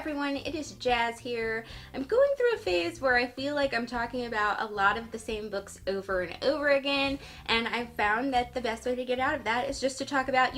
everyone, it is Jazz here. I'm going through a phase where I feel like I'm talking about a lot of the same books over and over again, and I've found that the best way to get out of that is just to talk about,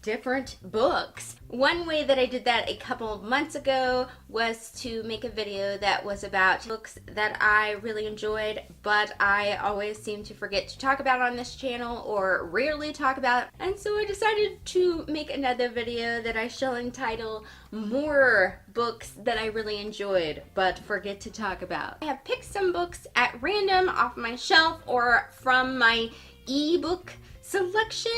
different books. One way that I did that a couple of months ago was to make a video that was about books that I really enjoyed, but I always seem to forget to talk about on this channel or rarely talk about, and so I decided to make another video that I shall entitle More Books That I Really Enjoyed but Forget to Talk About. I have picked some books at random off my shelf or from my ebook selection,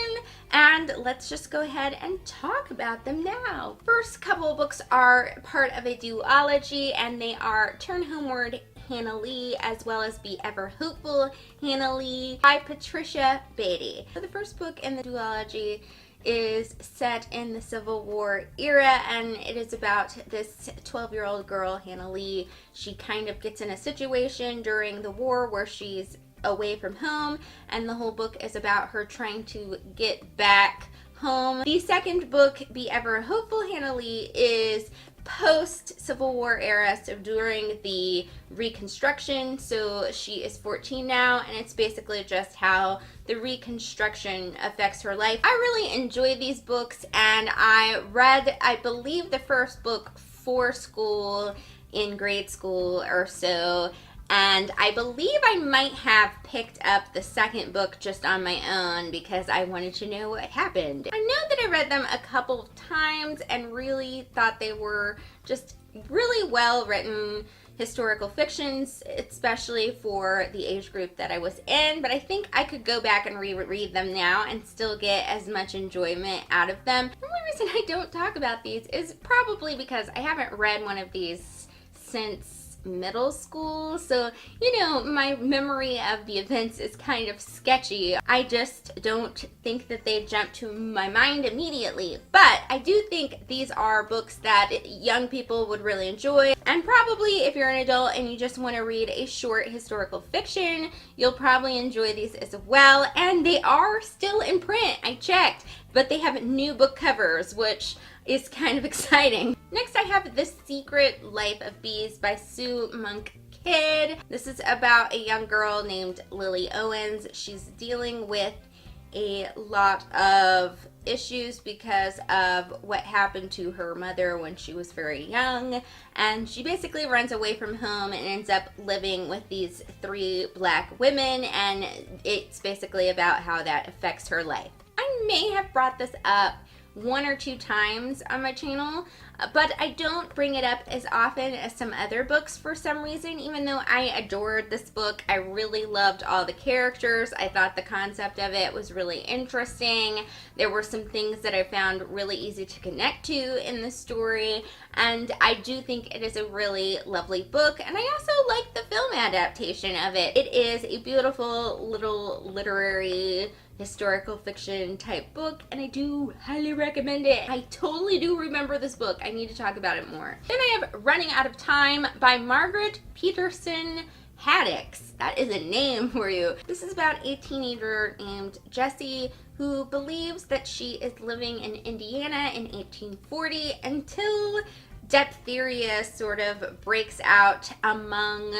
and let's just go ahead and talk about them now. First couple of books are part of a duology, and they are Turn Homeward, Hannah Lee, as well as Be Ever Hopeful, Hannah Lee, by Patricia Beatty. So the first book in the duology is set in the Civil War era, and it is about this 12-year-old girl, Hannah Lee. She kind of gets in a situation during the war where she's away from home, and the whole book is about her trying to get back home. The second book, Be Ever Hopeful, Hannah Lee, is post-Civil War era, so during the Reconstruction. So she is 14 now, and it's basically just how the Reconstruction affects her life. I really enjoyed these books, and I read, I believe, the first book for school in grade school or so, and I believe I might have picked up the second book just on my own because I wanted to know what happened. I know that I read them a couple of times and really thought they were just really well written historical fictions, especially for the age group that I was in, but I think I could go back and reread them now and still get as much enjoyment out of them. The only reason I don't talk about these is probably because I haven't read one of these since middle school, so my memory of the events is kind of sketchy. I just don't think that they jump to my mind immediately, but I do think these are books that young people would really enjoy, and probably if you're an adult and you just want to read a short historical fiction, you'll probably enjoy these as well. And they are still in print, I checked, but they have new book covers, which is kind of exciting. Next I have The Secret Life of Bees by Sue Monk Kidd. This is about a young girl named Lily Owens. She's dealing with a lot of issues because of what happened to her mother when she was very young, and she basically runs away from home and ends up living with these 3 black women, and it's basically about how that affects her life. I may have brought this up 1 or 2 times on my channel, but I don't bring it up as often as some other books for some reason, even though I adored this book. I really loved all the characters. I thought the concept of it was really interesting. There were some things that I found really easy to connect to in the story, and I do think it is a really lovely book, and I also like the film adaptation of it. It is a beautiful little literary historical fiction type book, and I do highly recommend it. I totally do remember this book. I need to talk about it more. Then I have Running Out of Time by Margaret Peterson Haddix. That is a name for you. This is about a teenager named Jessie who believes that she is living in Indiana in 1840 until diphtheria sort of breaks out among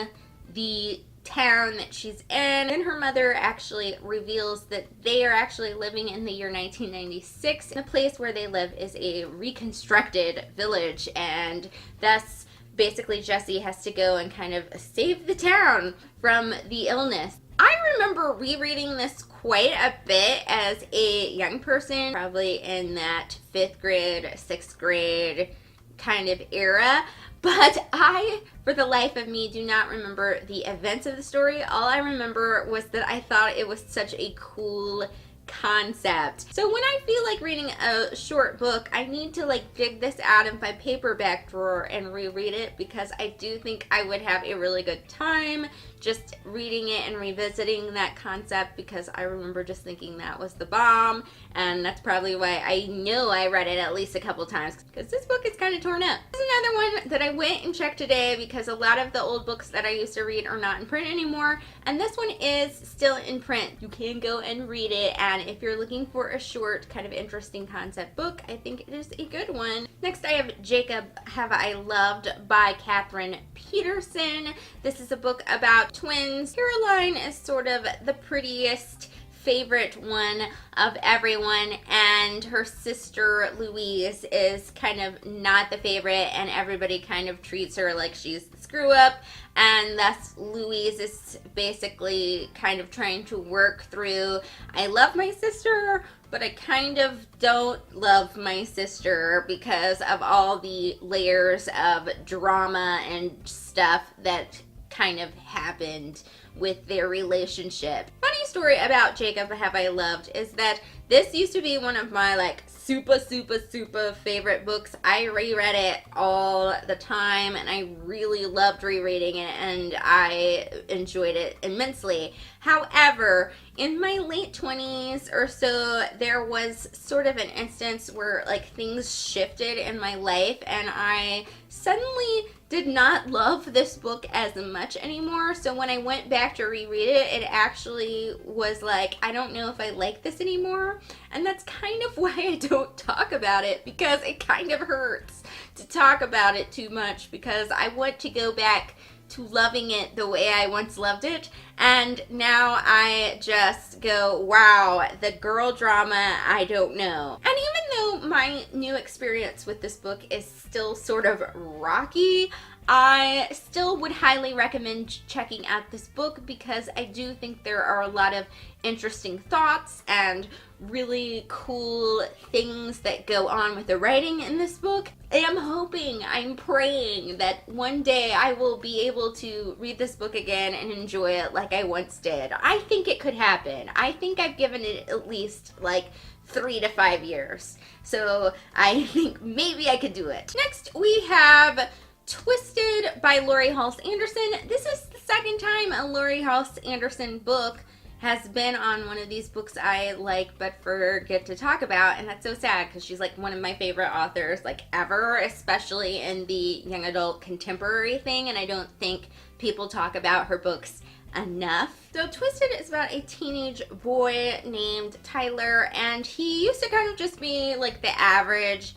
the town that she's in, and her mother actually reveals that they are actually living in the year 1996. The place where they live is a reconstructed village, and thus basically Jessie has to go and kind of save the town from the illness. I remember rereading this quite a bit as a young person, probably in that 5th grade, 6th grade kind of era. But I, for the life of me, do not remember the events of the story. All I remember was that I thought it was such a cool concept. So when I feel like reading a short book, I need to dig this out of my paperback drawer and reread it, because I do think I would have a really good time just reading it and revisiting that concept, because I remember just thinking that was the bomb, and that's probably why I know I read it at least a couple times, because this book is kind of torn up. This is another one that I went and checked today because a lot of the old books that I used to read are not in print anymore, and this one is still in print. You can go and read it, and and if you're looking for a short, kind of interesting concept book, I think it is a good one. Next, I have Jacob Have I Loved by Katherine Peterson. This is a book about twins. Caroline is sort of the prettiest, favorite one of everyone, and her sister Louise is kind of not the favorite, and everybody kind of treats her like she's the screw up, and thus Louise is basically kind of trying to work through, I love my sister, but I kind of don't love my sister because of all the layers of drama and stuff that kind of happened with their relationship. Funny story about Jacob Have I Loved is that this used to be one of my super favorite books. I reread it all the time and I really loved rereading it and I enjoyed it immensely. However, in my late 20s or so, there was sort of an instance where things shifted in my life and I suddenly did not love this book as much anymore. So when I went back to reread it, it actually was I don't know if I like this anymore. And that's kind of why I don't talk about it, because it kind of hurts to talk about it too much, because I want to go back to loving it the way I once loved it, and now I just go, wow, the girl drama, I don't know. And even though my new experience with this book is still sort of rocky, I still would highly recommend checking out this book because I do think there are a lot of interesting thoughts and really cool things that go on with the writing in this book. I'm praying that one day I will be able to read this book again and enjoy it like I once did. I think it could happen. I think I've given it at least 3 to 5 years. So I think maybe I could do it. Next we have Twisted by Laurie Halse Anderson. This is the second time a Laurie Halse Anderson book has been on one of these books I like but forget to talk about, and that's so sad because she's one of my favorite authors ever, especially in the young adult contemporary thing, and I don't think people talk about her books enough. So Twisted is about a teenage boy named Tyler, and he used to kind of just be the average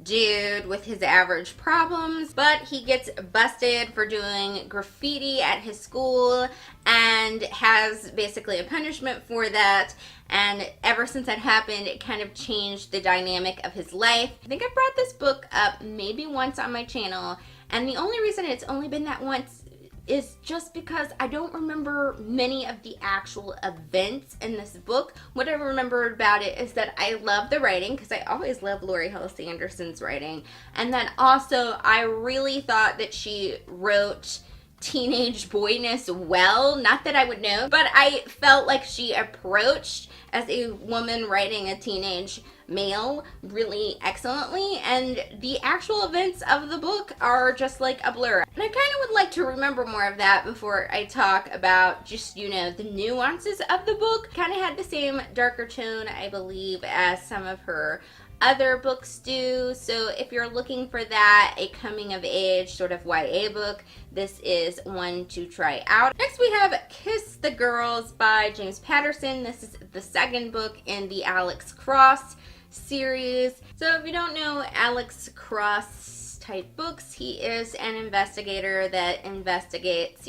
dude with his average problems, but he gets busted for doing graffiti at his school and has basically a punishment for that, and ever since that happened it kind of changed the dynamic of his life. I think I brought this book up maybe once on my channel, and the only reason it's only been that once is just because I don't remember many of the actual events in this book. What I remember about it is that I love the writing, because I always love Laurie Halse Anderson's writing, and then also I really thought that she wrote teenage boyness well. Not that I would know, but I felt like she approached as a woman writing a teenage male really excellently, and the actual events of the book are just a blur. And I kind of would like to remember more of that before I talk about just, the nuances of the book. Kind of had the same darker tone, I believe, as some of her other books do. So if you're looking for that, a coming of age sort of YA book, this is one to try out. Next we have Kiss the Girls by James Patterson. This is the second book in the Alex Cross series. So if you don't know Alex Cross type books, he is an investigator that investigates,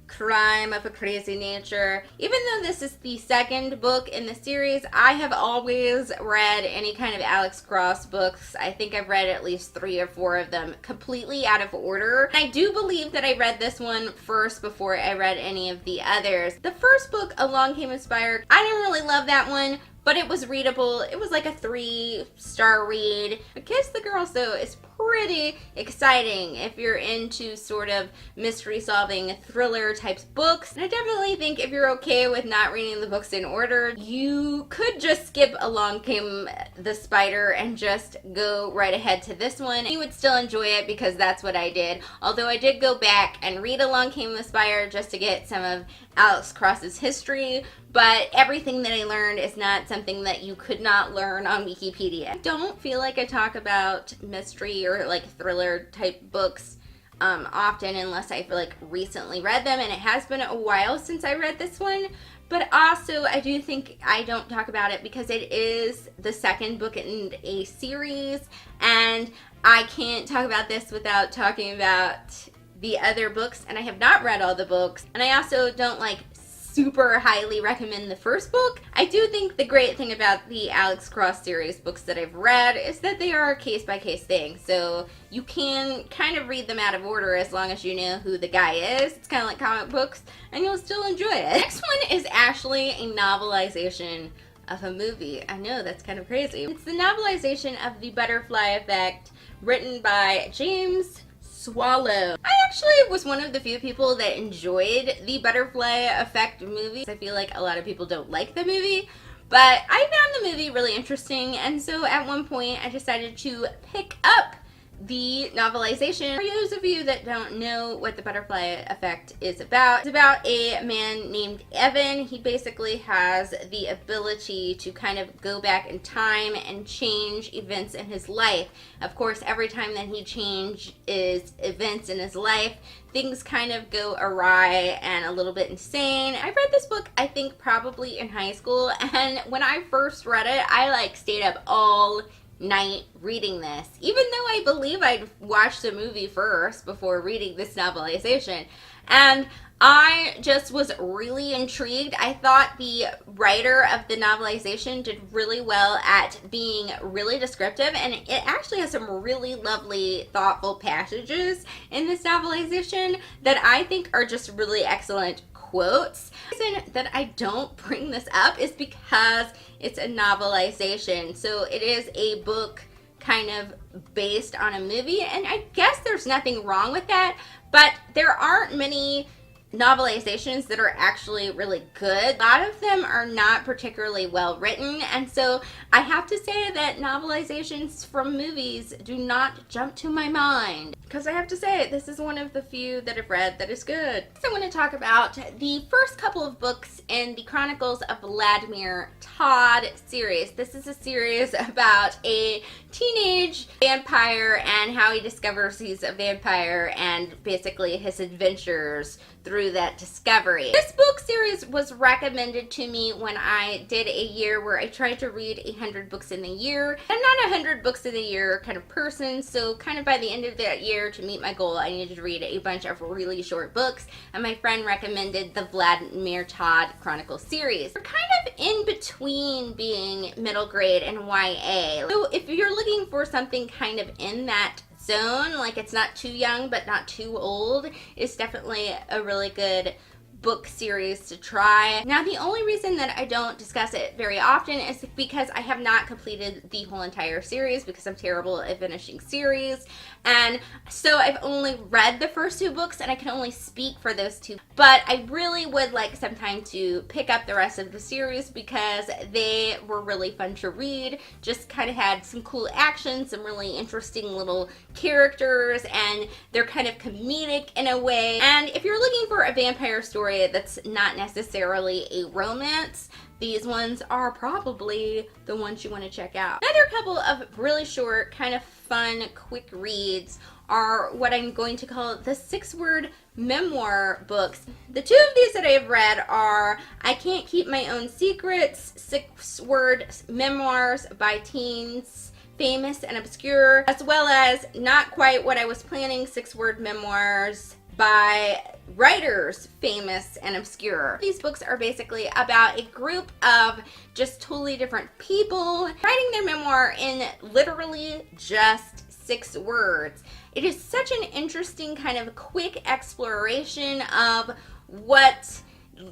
crime of a crazy nature. Even though this is the second book in the series, I have always read any kind of Alex Cross books. I think I've read at least 3 or 4 of them completely out of order. I do believe that I read this one first before I read any of the others. The first book, Along Came a Spider, I didn't really love that one, but it was readable. It was a 3-star read. But Kiss the Girls, though, is pretty exciting if you're into sort of mystery solving thriller types books. And I definitely think if you're okay with not reading the books in order, you could just skip Along Came the Spider and just go right ahead to this one. You would still enjoy it because that's what I did. Although I did go back and read Along Came the Spider just to get some of Alex Cross's history, but everything that I learned is not something that you could not learn on Wikipedia. I don't feel like I talk about mystery or thriller type books often unless I've like recently read them, and it has been a while since I read this one. But also, I do think I don't talk about it because it is the second book in a series, and I can't talk about this without talking about the other books, and I have not read all the books, and I also don't like super highly recommend the first book. I do think the great thing about the Alex Cross series books that I've read is that they are a case-by-case thing, so you can kind of read them out of order as long as you know who the guy is. It's kind of like comic books, and you'll still enjoy it. The next one is actually a novelization of a movie. I know, that's kind of crazy. It's the novelization of The Butterfly Effect, written by James Swallow. I actually was one of the few people that enjoyed the Butterfly Effect movie. I feel like a lot of people don't like the movie, but I found the movie really interesting, and so at one point I decided to pick up the novelization. For those of you that don't know what The Butterfly Effect is about, it's about a man named Evan. He basically has the ability to kind of go back in time and change events in his life. Of course, every time that he changes events in his life, things kind of go awry and a little bit insane. I read this book, I think, probably in high school, and when I first read it, I like stayed up all night reading this, even though I believe I'd watched the movie first before reading this novelization. And I just was really intrigued. I thought the writer of the novelization did really well at being really descriptive, and it actually has some really lovely, thoughtful passages in this novelization that I think are just really excellent quotes. The reason that I don't bring this up is because it's a novelization, so it is a book kind of based on a movie, and I guess there's nothing wrong with that, but there aren't many novelizations that are actually really good. A lot of them are not particularly well written, and so I have to say that novelizations from movies do not jump to my mind, because I have to say this is one of the few that I've read that is good. So I want to talk about the first couple of books in the Chronicles of Vladimir Tod series. This is a series about a teenage vampire and how he discovers he's a vampire and basically his adventures through that discovery. This book series was recommended to me when I did a year where I tried to read 100 books in a year. I'm not a 100 books in a year kind of person, so kind of by the end of that year, to meet my goal, I needed to read a bunch of really short books, and my friend recommended the Vladimir Tod Chronicles series. We're kind of in between being middle grade and YA. So if you're looking for something kind of in that zone, like it's not too young but not too old, it's definitely a really good book series to try. Now, the only reason that I don't discuss it very often is because I have not completed the whole entire series, because I'm terrible at finishing series, and so I've only read the first two books and I can only speak for those two. But I really would like some time to pick up the rest of the series because they were really fun to read, just kind of had some cool action, some really interesting little characters, and they're kind of comedic in a way. And if you're looking for a vampire story that's not necessarily a romance, these ones are probably the ones you want to check out. Another couple of really short, kind of fun, quick reads are what I'm going to call the 6-word memoir books. The two of these that I have read are I Can't Keep My Own Secrets, 6-word memoirs by teens famous and obscure, as well as Not Quite What I Was Planning, 6-word memoirs by writers famous and obscure. These books are basically about a group of just totally different people writing their memoir in literally just 6 words. It is such an interesting kind of quick exploration of what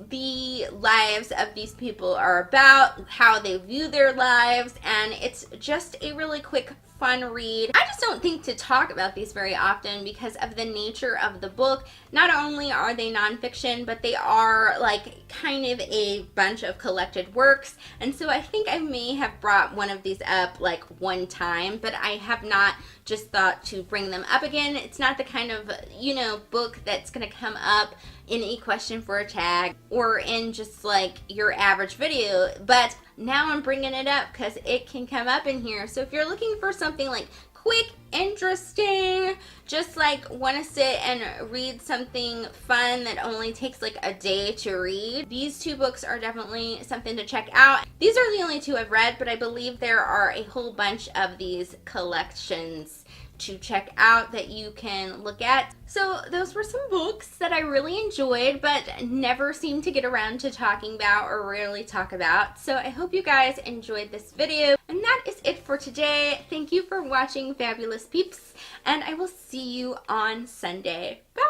the lives of these people are about, how they view their lives, and it's just a really quick, fun read. I just don't think to talk about these very often because of the nature of the book. Not only are they nonfiction, but they are like kind of a bunch of collected works, and so I think I may have brought one of these up like one time, but I have not just thought to bring them up again. It's not the kind of, you know, book that's gonna come up in a question for a tag or in just like your average video, but now I'm bringing it up because it can come up in here. So if you're looking for something like quick, interesting, just like want to sit and read something fun that only takes like a day to read, these two books are definitely something to check out. These are the only two I've read, but I believe there are a whole bunch of these collections to check out that you can look at. So those were some books that I really enjoyed but never seem to get around to talking about or rarely talk about. So I hope you guys enjoyed this video, and that is it for today. Thank you for watching, fabulous peeps, and I will see you on Sunday. Bye!